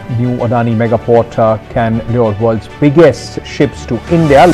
New Adani Megaport can lure world's biggest ships to India.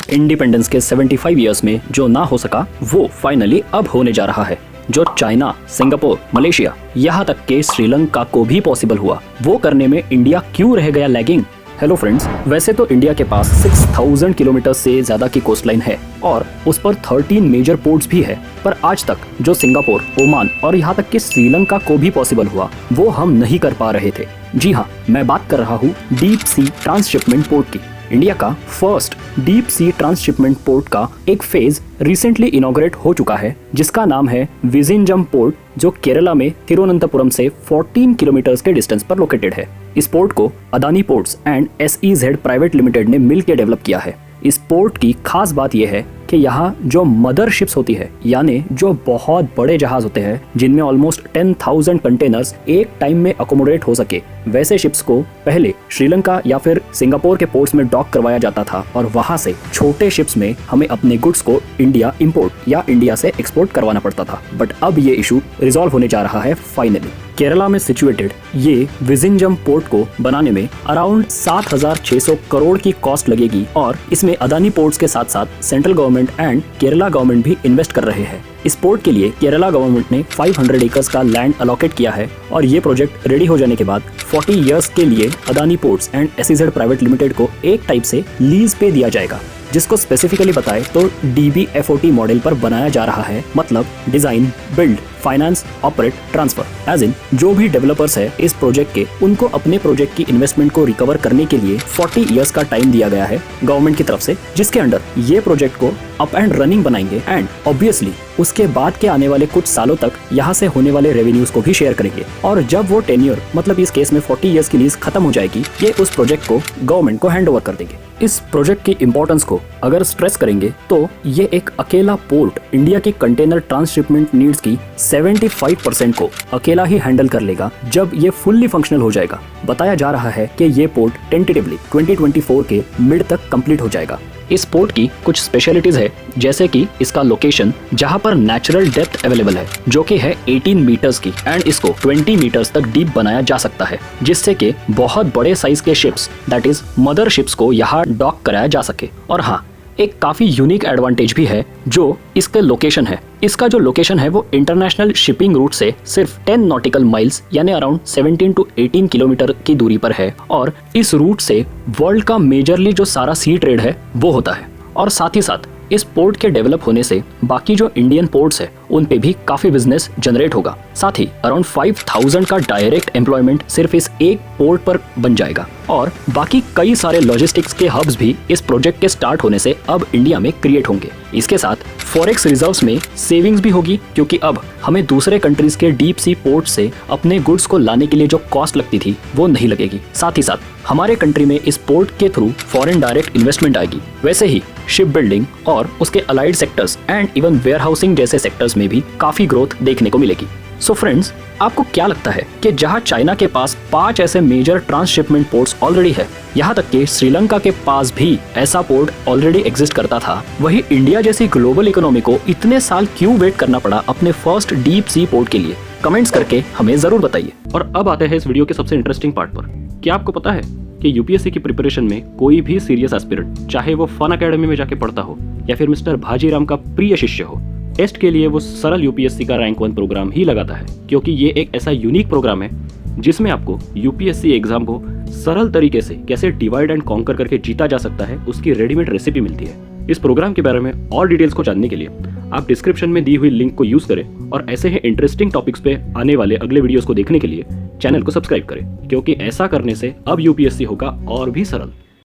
Independence के 75 years में जो ना हो सका वो फाइनली अब होने जा रहा है। जो चाइना, सिंगापुर, मलेशिया, यहाँ तक के श्रीलंका को भी पॉसिबल हुआ, वो करने में इंडिया क्यों रह गया लैगिंग? हेलो फ्रेंड्स, वैसे तो इंडिया के पास 6000 किलोमीटर से ज्यादा की कोस्टलाइन है और उस पर 13 मेजर पोर्ट्स भी है, पर आज तक जो सिंगापुर, ओमान और यहाँ तक कि श्रीलंका को भी पॉसिबल हुआ वो हम नहीं कर पा रहे थे। जी हाँ, मैं बात कर रहा हूँ डीप सी ट्रांसशिपमेंट पोर्ट की। इंडिया का first deep sea transshipment port का एक फेज रिसेंटली इनॉग्रेट हो चुका है, जिसका नाम है विजिंजम पोर्ट, जो केरला में तिरुवनंतपुरम से 14 किलोमीटर्स के डिस्टेंस पर लोकेटेड है। इस पोर्ट को Adani ports and SEZ private limited ने मिलकर डेवलप किया है। इस पोर्ट की खास बात यह है कि यहाँ जो मदर शिप्स होती है, यानी जो बहुत बड़े जहाज होते हैं जिनमें ऑलमोस्ट 10,000 कंटेनर्स एक टाइम में अकोमोडेट हो सके, वैसे शिप्स को पहले श्रीलंका या फिर सिंगापुर के पोर्ट्स में डॉक करवाया जाता था और वहां से छोटे शिप्स में हमें अपने गुड्स को इंडिया इंपोर्ट या इंडिया से एक्सपोर्ट करवाना पड़ता था। बट अब ये इशू रिजॉल्व होने जा रहा है फाइनली। केरला में सिचुएटेड ये विजिंजम पोर्ट को बनाने में अराउंड 7,600 करोड़ की कॉस्ट लगेगी और इसमें अदानी पोर्ट्स के साथ साथ central government and Kerala government भी इन्वेस्ट कर रहे हैं। इस पोर्ट के लिए केरला गवर्नमेंट ने 500 एकर्स का लैंड अलॉकेट किया है और ये प्रोजेक्ट रेडी हो जाने के बाद 40 इयर्स के लिए Adani ports and SEZ private limited को एक टाइप से लीज पे दिया जाएगा, जिसको स्पेसिफिकली बताए तो DBFOT मॉडल पर बनाया जा रहा है। मतलब design, build, finance, operate, transfer. As in जो भी डेवलपर्स है इस प्रोजेक्ट के, उनको अपने प्रोजेक्ट की इन्वेस्टमेंट को रिकवर करने के लिए 40 इयर्स का टाइम दिया गया है गवर्नमेंट की तरफ से, जिसके अंडर ये प्रोजेक्ट को अप एंड रनिंग बनाएंगे एंड ऑब्वियसली उसके बाद के आने वाले कुछ सालों तक यहाँ से होने वाले रेवेन्यूज को भी शेयर करेंगे। और जब वो टेन्योर, मतलब इस केस में 40 इयर्स की लीज खत्म हो जाएगी, ये उस प्रोजेक्ट को गवर्नमेंट को हैंड ओवर कर देंगे। इस प्रोजेक्ट की इंपॉर्टेंस को अगर स्ट्रेस करेंगे तो ये एक अकेला पोर्ट इंडिया की कंटेनर ट्रांसशिपमेंट नीड्स की 75% को अकेला ही हैंडल कर लेगा जब ये फुल्ली फंक्शनल हो जाएगा। बताया जा रहा है कि ये पोर्ट टेंटेटिवली 2024 के मिड तक कंप्लीट हो जाएगा। इस पोर्ट की कुछ स्पेशलिटीज है, जैसे कि इसका लोकेशन जहां पर नेचुरल डेप्थ अवेलेबल है जो कि है 18 मीटर्स की एंड इसको 20 मीटर्स तक डीप बनाया जा सकता है, जिससे कि बहुत बड़े साइज के ships that is mother ships को यहाँ डॉक कराया जा सके। और हाँ, एक काफी यूनिक एडवांटेज भी है जो इसके लोकेशन है। इसका जो लोकेशन है वो इंटरनेशनल शिपिंग रूट से सिर्फ 10 नॉटिकल माइल्स यानी अराउंड 17 to 18 किलोमीटर की दूरी पर है और इस रूट से वर्ल्ड का मेजरली जो सारा सी ट्रेड है वो होता है। और साथ ही साथ इस पोर्ट के डेवलप होने से बाकी जो इंडियन पोर्ट्स है उन पे भी काफी बिजनेस जनरेट होगा। साथ ही अराउंड 5000 का डायरेक्ट एम्प्लॉयमेंट सिर्फ इस एक पोर्ट पर बन जाएगा और बाकी कई सारे लॉजिस्टिक्स के हब्स भी इस प्रोजेक्ट के स्टार्ट होने से अब इंडिया में क्रिएट होंगे। इसके साथ फॉरेक्स रिजर्व्स में सेविंग्स भी होगी, क्योंकि अब हमें दूसरे कंट्रीज के डीप सी पोर्ट से अपने गुड्स को लाने के लिए जो कॉस्ट लगती थी वो नहीं लगेगी। साथ ही साथ हमारे कंट्री में इस पोर्ट के थ्रू फॉरेन डायरेक्ट इन्वेस्टमेंट आएगी। वैसे ही शिप बिल्डिंग और उसके allied sectors and even warehousing जैसे सेक्टर्स में भी काफी ग्रोथ देखने को मिलेगी। सो फ्रेंड्स, आपको क्या लगता है कि जहां चाइना के पास 5 ऐसे मेजर ट्रांसशिपमेंट पोर्ट्स ऑलरेडी है, यहाँ तक कि श्रीलंका के पास भी ऐसा पोर्ट ऑलरेडी एग्जिस्ट करता था, वही इंडिया जैसी ग्लोबल इकोनॉमी को इतने साल क्यों वेट करना पड़ा अपने फर्स्ट डीप सी पोर्ट के लिए? कमेंट्स करके हमें जरूर बताइए। और अब आते हैं इस वीडियो के सबसे इंटरेस्टिंग पार्ट पर। क्या आपको पता है कि यूपीएससी की प्रिपरेशन में कोई भी सीरियस एस्पिरेंट, चाहे वो फन अकेडमी में जाके पढ़ता हो या फिर मिस्टर भाजीराम का प्रिय शिष्य हो, टेस्ट के लिए वो सरल यूपीएससी का रैंक 1 प्रोग्राम ही लगाता है, क्योंकि ये एक ऐसा यूनिक प्रोग्राम है जिसमें आपको यूपीएससी एग्जाम को सरल तरीके से कैसे डिवाइड एंड कॉन्कर करके जीता जा सकता है उसकी रेडीमेड रेसिपी मिलती है। इस प्रोग्राम के बारे में और डिटेल्स को जानने के लिए आप डिस्क्रिप्शन में दी हुई लिंक को यूज करें और ऐसे ही इंटरेस्टिंग टॉपिक्स पे आने वाले अगले वीडियोस को देखने के लिए चैनल को सब्सक्राइब करें, क्योंकि ऐसा करने से अब यूपीएससी होगा और भी सरल।